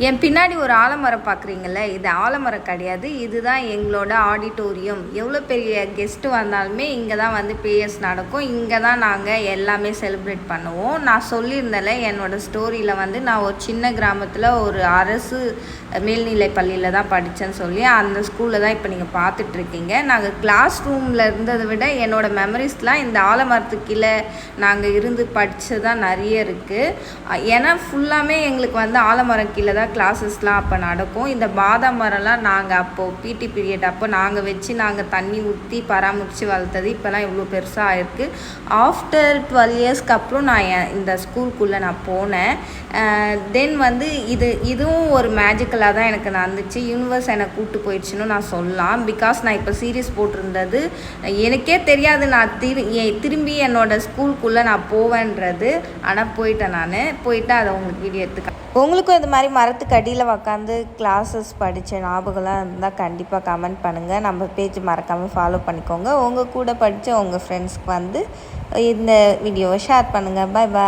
என் பின்னாடி ஒரு ஆலமரம் பார்க்குறீங்கள, இது ஆலமரம் கிடையாது. இதுதான் எங்களோட ஆடிட்டோரியம். எவ்வளோ பெரிய கெஸ்ட்டு வந்தாலுமே இங்கே தான் வந்து ப்ரேயர்ஸ் நடக்கும். இங்கே தான் நாங்கள் எல்லாமே செலிப்ரேட் பண்ணுவோம். நான் சொல்லியிருந்தேன்ல என்னோடய ஸ்டோரியில் வந்து நான் ஒரு சின்ன கிராமத்தில் ஒரு அரசு மேல்நிலை பள்ளியில் தான் படித்தேன்னு சொல்லி, அந்த ஸ்கூலில் தான் இப்போ நீங்கள் பார்த்துட்ருக்கீங்க. நாங்கள் கிளாஸ் ரூமில் இருந்ததை விட என்னோடய மெமரிஸ்லாம் இந்த ஆலமரத்துக்கு கீழே நாங்கள் இருந்து படித்தது தான் நிறைய இருக்குது. ஏன்னா ஃபுல்லாமே எங்களுக்கு வந்து ஆலமரம் கீழே தான் கிளாஸஸ்லாம் அப்போ நடக்கும். இந்த பாதாம் மரம்லாம் நாங்கள் அப்போது பிடி பீரியட் அப்போ நாங்கள் வச்சு நாங்கள் தண்ணி ஊற்றி பராமரித்து வளர்த்தது இப்போலாம் இவ்வளோ பெருசாக ஆயிருக்கு. ஆஃப்டர் 12 இயர்ஸ்க்கு அப்புறம் நான் இந்த ஸ்கூலுக்குள்ளே நான் போனேன். தென் வந்து இதுவும் ஒரு மேஜிக்கலாக தான் எனக்கு நடந்துச்சு. யூனிவர்ஸ் என்னை கூப்பிட்டு போயிடுச்சுன்னு நான் சொல்லலாம். பிகாஸ் நான் இப்போ சீரியஸ் போட்டிருந்தது எனக்கே தெரியாது நான் திரும்பி என்னோடய ஸ்கூலுக்குள்ளே நான் போவேன்றது. ஆனால் போயிட்டேன். நான் போயிட்டு அதை உங்களுக்கு வீடியோ எடுத்துக்க. உங்களுக்கும் இது மாதிரி மரத்துக்கு அடியில் உக்காந்து கிளாஸஸ் படித்த ஞாபகம்லாம் இருந்தால் கண்டிப்பாக கமெண்ட் பண்ணுங்கள். நம்ம பேஜ் மறக்காமல் ஃபாலோ பண்ணிக்கோங்க. உங்கள் கூட படித்த உங்கள் ஃப்ரெண்ட்ஸ்க்கு வந்து இந்த வீடியோவை ஷேர் பண்ணுங்கள். பாய் பாய்.